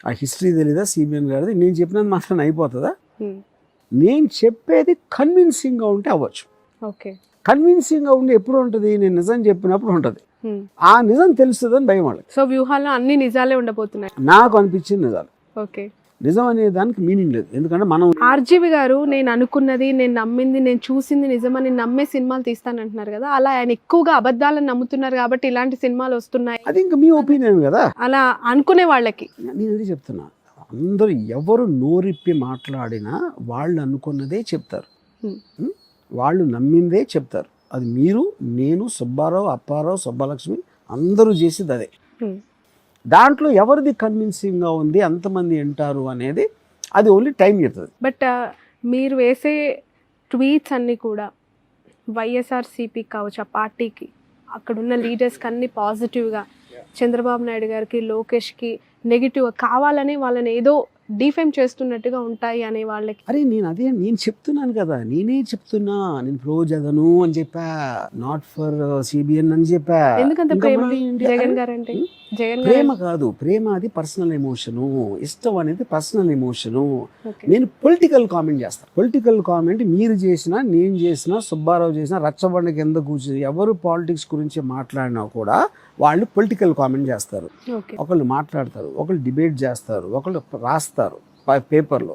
ఆ హిస్టరీ తెలీదా సిబిఎన్ గారిది? నేను చెప్పినది మాత్రం అయిపోతుందా? నేను చెప్పేది కన్విన్సింగ్గా ఉంటే అవ్వచ్చు. ఓకే, కన్విన్సింగ్గా ఉండి ఎప్పుడు ఉంటుంది? నేను నిజం చెప్పినప్పుడు ఉంటుంది. ఆ నిజం తెలుస్తుందని భయం వాళ్ళకి. సో వ్యూహాల్లో అన్ని నిజాలే ఉండబోతున్నాయి నాకు అనిపించింది నిజాలు. ఓకే, నిజం అనే దానికి మీనింగ్ లేదు. ఎందుకంటే మనం ఆర్జీవి గారు నేను అనుకున్నది, నేను నమ్మింది, నేను చూసింది నిజమని నమ్మే సినిమాలు తీస్తానంటున్నారు కదా, అలా ఆయన ఎక్కువగా అబద్ధాలను నమ్ముతున్నారు కాబట్టి ఇలాంటి సినిమాలు వస్తున్నాయి. అది ఇంకా మీ ఒపీనియన్ కదా. అలా అనుకునే వాళ్ళకి నేను అది చెప్తున్నా, అందరూ ఎవరు నోరిప్పి మాట్లాడినా వాళ్ళు అనుకున్నదే చెప్తారు, వాళ్ళు నమ్మిందే చెప్తారు. అది మీరు, నేను, సుబ్బారావు, అప్పారావు, సుబ్బలక్ష్మి అందరూ చేసేది అదే. దాంట్లో ఎవరిది కన్విన్సింగ్గా ఉంది, అంతమంది వింటారు అనేది అది ఓన్లీ టైం చెప్తుంది. బట్ మీరు వేసే ట్వీట్స్ అన్నీ కూడా వైఎస్ఆర్సీపీ కావచ్చు, ఆ పార్టీకి అక్కడున్న లీడర్స్కి అన్ని పాజిటివ్గా, చంద్రబాబు నాయుడు గారికి, లోకేష్కి నెగిటివ్గా కావాలని వాళ్ళని ఏదో డిఫేమ్ చేస్తున్నట్టుగా ఉంటాయి అనే వాళ్ళకి. అరే నేను చెప్తున్నాను కదా, నేనే చెప్తున్నా, నేను ప్రో జగను అని చెప్పా, నాట్ ఫర్ సిబిఎన్ అని చెప్పా. ఎందుకంత ప్రేమ జగన్ గారు అంటే? ప్రేమ కాదు, ప్రేమ అది పర్సనల్ ఎమోషను, ఇష్టం అనేది పర్సనల్ ఎమోషను. నేను పొలిటికల్ కామెంట్ చేస్తాను. పొలిటికల్ కామెంట్ మీరు చేసినా, నేను చేసినా, సుబ్బారావు చేసినా, రచ్చబండ కింద కూర్చొని ఎవరు పాలిటిక్స్ గురించి మాట్లాడినా కూడా వాళ్ళు పొలిటికల్ కామెంట్ చేస్తారు. ఒకళ్ళు మాట్లాడతారు, ఒకళ్ళు డిబేట్ చేస్తారు, ఒకళ్ళు రాస్తారు పేపర్లో,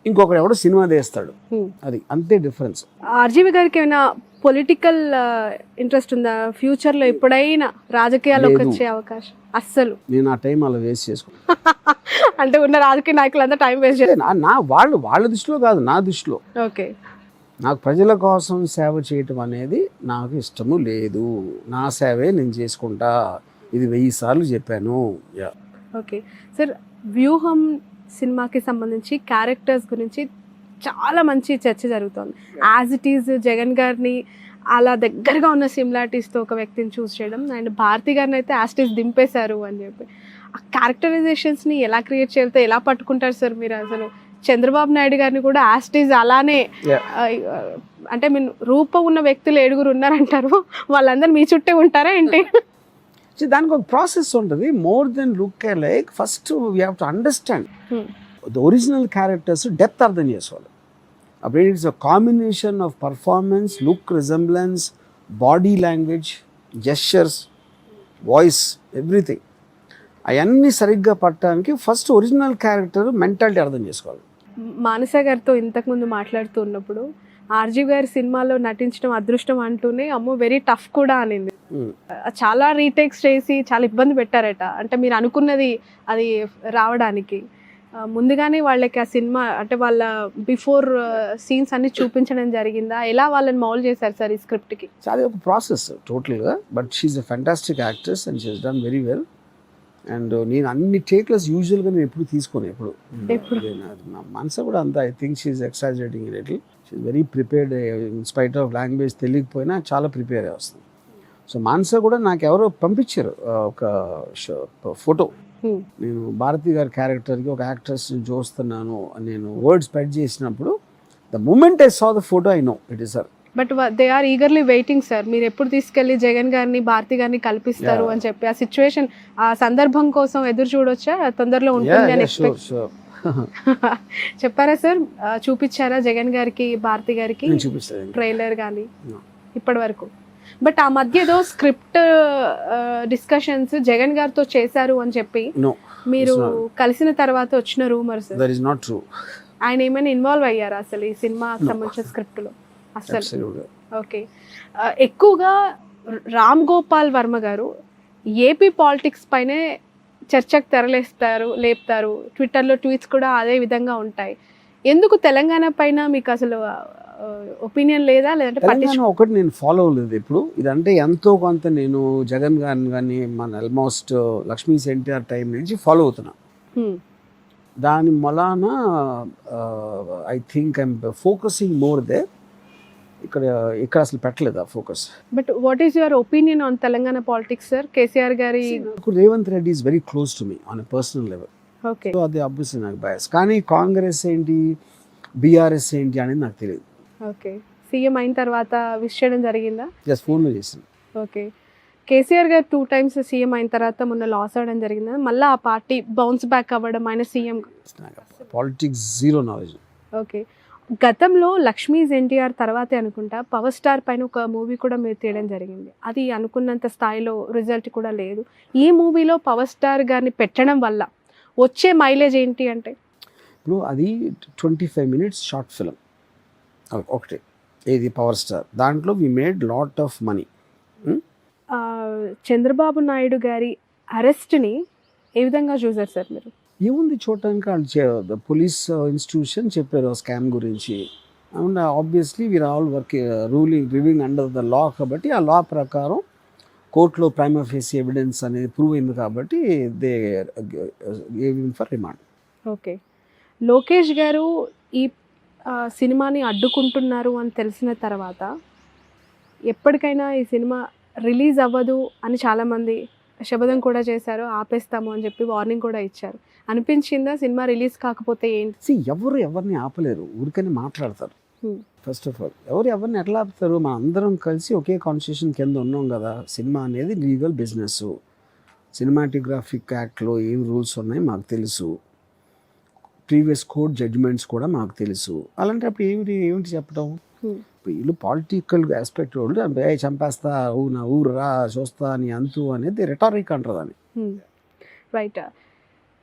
ఇంకొకడు ఎవడో సినిమా తీస్తాడు. అది అంతే డిఫరెన్స్. ఆర్జీవి గారికి ఏమైనా పొలిటికల్ ఇంట్రెస్ట్ ఉందా? ఫ్యూచర్ లో ఎప్పుడైనా రాజకీయాల్లోకి వచ్చే అవకాశం? అస్సలు నేను ఆ టైం అలా వేస్ట్ చేసుకున్నాను. అంటే ఉన్న రాజకీయ నాయకులంతా టైం వేస్ట్ చేస్తారు. వాళ్ళ దృష్టిలో కాదు, నా దృష్టిలో. ఓకే, నాకు ప్రజల కోసం సేవ చేయటం అనేది నాకు ఇష్టము లేదు. నా సేవే నేను చేసుకుంటా. ఇది 1000 సార్లు చెప్పాను. ఓకే సార్, వ్యూహం సినిమాకి సంబంధించి క్యారెక్టర్స్ గురించి చాలా మంచి చర్చ జరుగుతుంది. యాజ్ ఇట్ ఈజ్ జగన్ గారిని అలా దగ్గరగా ఉన్న సిమిలారిటీస్తో ఒక వ్యక్తిని చూస్ చేయడం, అండ్ భారతి గారిని అయితే యాజ్ ఇట్ ఈజ్ దింపేశారు అని చెప్పి, ఆ క్యారెక్టరైజేషన్స్ని ఎలా క్రియేట్ చేయాలితో ఎలా పట్టుకుంటారు సార్ మీరు? అసలు చంద్రబాబు నాయుడు గారిని కూడా యాజ్ ఇట్ ఈజ్ అలానే, అంటే మీరు రూపం ఉన్న వ్యక్తులు 7 ఉన్నారంటారు, వాళ్ళందరూ మీ చుట్టే ఉంటారా ఏంటి? దానికి ఒక ప్రాసెస్ ఉంటుంది. More than look like, first we have to understand the original characters depth అర్థం చేసుకోవాలి. అప్పుడు it's a combination of performance, look, resemblance, body language, gestures, voice, everything. అవన్నీ సరిగ్గా పట్టడానికి ఫస్ట్ ఒరిజినల్ క్యారెక్టర్ మెంటాలిటీ అర్థం చేసుకోవాలి. మానస గారితో ఇంతకుముందు మాట్లాడుతూ ఉన్నప్పుడు ఆర్జీవి గారి సినిమాలో నటించడం అదృష్టం అంటూనే అమ్మో వెరీ టఫ్ కూడా అనింది. చాలా రీటేక్స్ చేసి చాలా ఇబ్బంది పెట్టారట. అంటే మీరు అనుకున్నది అది రావడానికి ముందుగానే వాళ్ళకి ఆ సినిమా అంటే వాళ్ళ బిఫోర్ సీన్స్ అన్ని చూపించడం జరిగిందా? ఎలా వాళ్ళని మౌల్డ్ చేశారు సార్ ఈ స్క్రిప్ట్కి? చాలా ఒక ప్రాసెస్ టోటల్గా. But she's a fantastic actress and she has done very well. And నేను అన్ని టేక్లెస్ యూజువల్గా నేను ఎప్పుడు తీసుకోను. ఎప్పుడు మనసు కూడా అంత, I think she's exaggerating little. She's very prepared. In spite of language తెలియకపోయినా చాలా ప్రిపేర్ అయి వస్తుంది. సో మానస కూడా నాకు ఎవరో పంపించారు ఒక ఫోటో. నేను భారతి గారి క్యారెక్టర్కి ఒక యాక్ట్రెస్ చూస్తున్నాను నేను వర్డ్ స్ప్రెడ్ చేసినప్పుడు, the moment I saw the photo I know it is her. But they are eagerly waiting sir, మీరు ఎప్పుడు తీసుకెళ్లి జగన్ గారిని భారతి గారిని కల్పిస్తారు అని చెప్పి. ఆ సిచ్యువేషన్, ఆ సందర్భం కోసం ఎదురు చూడొచ్చా? తొందరలో ఉంటుంది అని చెప్పారా సార్? చూపించారా జగన్ గారికి భారతి గారికి ట్రైలర్ కానీ ఇప్పటి వరకు? బట్ ఆ మధ్య ఏదో స్క్రిప్ట్ డిస్కషన్స్ జగన్ గారితో చేశారు అని చెప్పి మీరు కలిసిన తర్వాత వచ్చిన rumours. That is not true. ఆయన ఏమైనా ఇన్వాల్వ్ అయ్యారా అసలు ఈ సినిమాకి సంబంధించిన స్క్రిప్ట్ లో? అసలు ఓకే. ఎక్కువగా రామ్ గోపాల్ వర్మ గారు ఏపీ పాలిటిక్స్ పైనే చర్చకు లేపుతారు. ట్విట్టర్లో ట్వీట్స్ కూడా అదే విధంగా ఉంటాయి. ఎందుకు తెలంగాణ పైన మీకు అసలు ఒపీనియన్ లేదా? లేదంటే ఒకటి నేను ఫాలో అవ్వలేదు ఇప్పుడు. ఇదంటే ఎంతో కొంత నేను జగన్ గారిని కానీ మన ఆల్మోస్ట్ లక్ష్మీ ఎన్టీఆర్ టైం నుంచి ఫాలో అవుతున్నా. దాని వలన I think I'm focusing more there. ఇక్కడ అసలు పెట్టలేదు ఆ focus. But what is your opinion on Telangana politics sir? KCR గారి Revanth Reddy is very close to me on a personal level. Okay, so అది ఆబ్వియస్లీ నాకు బయాస్. కానీ కాంగ్రెస్ ఏంటి, బీఆర్ఎస్ ఏంటి అనేది నాకు తెలియదు. ఓకే, సీఎం అయిన తర్వాత విష్ చేయడం జరిగిందా? జస్ట్ ఫోన్లో చేసాను. ఓకే, కేసీఆర్ గారు 2 times సీఎం అయిన తర్వాత మొన్న లాస్ అవ్వడం జరిగింది, మళ్ళీ ఆ పార్టీ బౌన్స్ బ్యాక్ అవ్వడం, ఆయన CM. Politics zero knowledge. Okay, గతంలో లక్ష్మీస్ ఎన్టీఆర్ తర్వాతే అనుకుంటా పవర్ స్టార్ పైన ఒక మూవీ కూడా మీరు తీయడం జరిగింది. అది అనుకున్నంత స్థాయిలో రిజల్ట్ కూడా లేదు. ఈ మూవీలో పవర్ స్టార్ గారిని పెట్టడం వల్ల వచ్చే మైలేజ్ ఏంటి అంటే? ఇప్పుడు అది 25 minutes షార్ట్ ఫిలిం ఒకటి, ఏది పవర్ స్టార్. దాంట్లో we made lot of money. Chandrababu Naidu గారి అరెస్ట్ని ఏ విధంగా చూసారు సార్ మీరు? ఏముంది చూడటానికి, వాళ్ళు పోలీస్ ఇన్స్టిట్యూషన్ చెప్పారు ఆ స్కామ్ గురించి. And obviously we are all living under the law, కాబట్టి ఆ లా ప్రకారం కోర్టులో ప్రైమా ఫేసి ఎవిడెన్స్ అనేది ప్రూవ్ అయింది కాబట్టి they gave him for remand. Okay, Lokesh గారు ఈ సినిమాని అడ్డుకుంటున్నారు అని తెలిసిన తర్వాత ఎప్పటికైనా ఈ సినిమా రిలీజ్ అవ్వదు అని చాలామంది శపథం కూడా చేశారు, ఆపేస్తాము అని చెప్పి వార్నింగ్ కూడా ఇచ్చారు. అనిపించిందా సినిమా రిలీజ్ కాకపోతే ఏంటి? ఎవరిని ఆపలేరు, ఊరికనే మాట్లాడతారు. ఫస్ట్ ఆఫ్ ఆల్ ఎవరిని ఎట్లా ఆపుతారు? మనం అందరం కలిసి ఒకే కాన్స్టిట్యూషన్ కింద ఉన్నాం కదా. సినిమా అనేది లీగల్ బిజినెస్. సినిమాటోగ్రాఫిక్ యాక్ట్లో ఏం రూల్స్ ఉన్నాయి మాకు తెలుసు, ప్రీవియస్ కోర్ట్ జడ్జిమెంట్స్ కూడా మాకు తెలుసు. అలాంటప్పుడు ఏమిటి చెప్పడం? వీళ్ళు పాలిటికల్ ఆస్పెక్ట్ వాళ్ళు చంపేస్తా, నా ఊరు రా చూస్తా అని అంతు అనేది రిటారిక్ అంటారు దాన్ని. రైట్,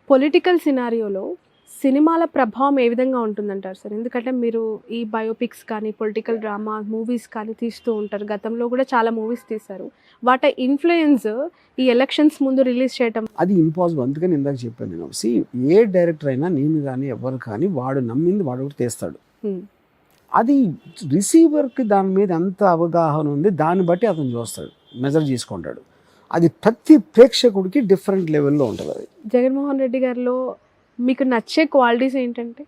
పొలిటికల్ సినారియోలో సినిమాల ప్రభావం ఏ విధంగా ఉంటుందంటారు సార్? ఎందుకంటే మీరు ఈ బయోపిక్స్ కానీ పొలిటికల్ డ్రామా మూవీస్ కానీ తీస్తూ ఉంటారు, గతంలో కూడా చాలా మూవీస్ తీశారు. వాటి ఇన్ఫ్లుయెన్స్ ఈ ఎలక్షన్స్ ముందు రిలీజ్ చేయటం అది ఇంపాసిబుల్. అందుకని ఇందాక చెప్పాను నేను, ఏ డైరెక్టర్ అయినా, నేను కానీ ఎవరు కానీ, వాడు నమ్మింది వాడు ఒకటి తీస్తాడు. అది రిసీవర్కి దాని మీద ఎంత అవగాహన ఉంది దాన్ని బట్టి అతను చూస్తాడు, మెజర్ చేసుకుంటాడు. అది ప్రతి ప్రేక్షకుడికి డిఫరెంట్ లెవెల్లో ఉంటుంది. అది జగన్మోహన్ రెడ్డి గారిలో మీకు నచ్చే క్వాలిటీస్ ఏంటంటే?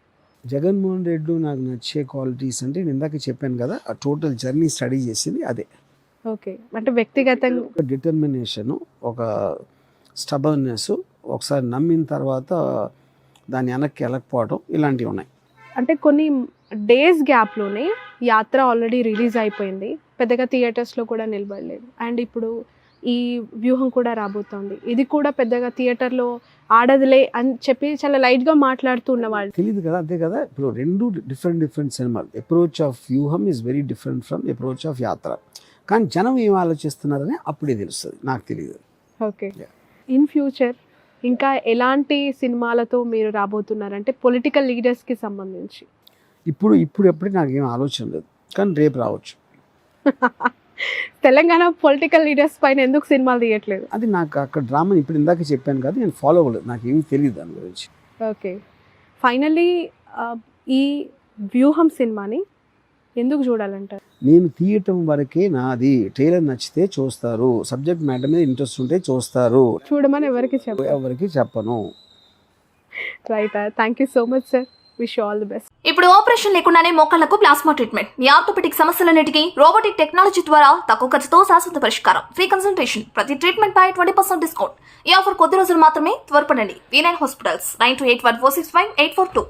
జగన్మోహన్ రెడ్డి నాకు నచ్చే క్వాలిటీస్ అంటే నేను ఇందాక చెప్పాను కదా, ఆ టోటల్ జర్నీ స్టడీ చేసింది అదే. ఓకే, అంటే వ్యక్తిగతంగా ఒక డిటర్మినేషను, ఒక స్టబర్నెస్, ఒకసారి నమ్మిన తర్వాత దాన్ని వెనక్కి వెళ్ళకపోవడం, ఇలాంటివి ఉన్నాయి. అంటే కొన్ని డేస్ గ్యాప్లోనే యాత్ర ఆల్రెడీ రిలీజ్ అయిపోయింది, పెద్దగా థియేటర్స్లో కూడా నిలబడలేదు. అండ్ ఇప్పుడు ఈ వ్యూహం కూడా రాబోతోంది, ఇది కూడా పెద్దగా థియేటర్లో ఆడదులే అని చెప్పి చాలా లైట్గా మాట్లాడుతూ ఉన్నవాళ్ళు. తెలియదు కదా, అంతే కదా. ఇప్పుడు రెండు డిఫరెంట్ సినిమాలు. అప్రోచ్ ఆఫ్ వ్యూహం is very different from approach of యాత్ర. కానీ జనం ఏం ఆలోచిస్తున్నారని అప్పుడే తెలుస్తుంది, నాకు తెలియదు. ఓకే, ఇన్ ఫ్యూచర్ ఇంకా ఎలాంటి సినిమాలతో మీరు రాబోతున్నారంటే పొలిటికల్ లీడర్స్కి సంబంధించి? ఇప్పుడు ఎప్పుడు నాకేం ఆలోచన లేదు, కానీ రేపు రావచ్చు. తెలంగాణ పొలిటికల్ లీడర్స్ పైన ఎందుకు సినిమాలు తీయట్లేదు? అది నాకు అక్కడ డ్రామా ఇప్పుడు ఇందాక చెప్పాను కదా, నేను ఫాలో అవ్వలేదు, నాకు ఏమీ తెలియదు దాని గురించి. ఓకే, ఫైనల్లీ ఈ వ్యూహం సినిమాని ఎందుకు చూడాలంటారు? నేను తీయటం వరకే నాది. ట్రైలర్ నచ్చితే చూస్తారు, సబ్జెక్ట్ మ్యాటర్ మీద ఇంట్రెస్ట్ ఉంటే చూస్తారు, చూడమని ఎవరికి చెప్పను. Right, thank you so much sir, wish all the best. ఇప్పుడు ఆపరేషన్ లేకుండానే మోకాళ్లకు ప్లాస్మా ట్రీట్మెంట్, మీ ఆర్థోపెడిక్ సమస్యలన్నిటికీ రోబోటిక్ టెక్నాలజీ ద్వారా తక్కువ ఖర్చుతో శాశ్వత పరిష్కారం, ఫ్రీ కన్సల్టేషన్, ప్రతి ట్రీట్మెంట్ పై 20% డిస్కౌంట్. ఈ ఆఫర్ కొద్ది రోజులు మాత్రమే, త్వరపడండి. V9 hospitals, 9281465842.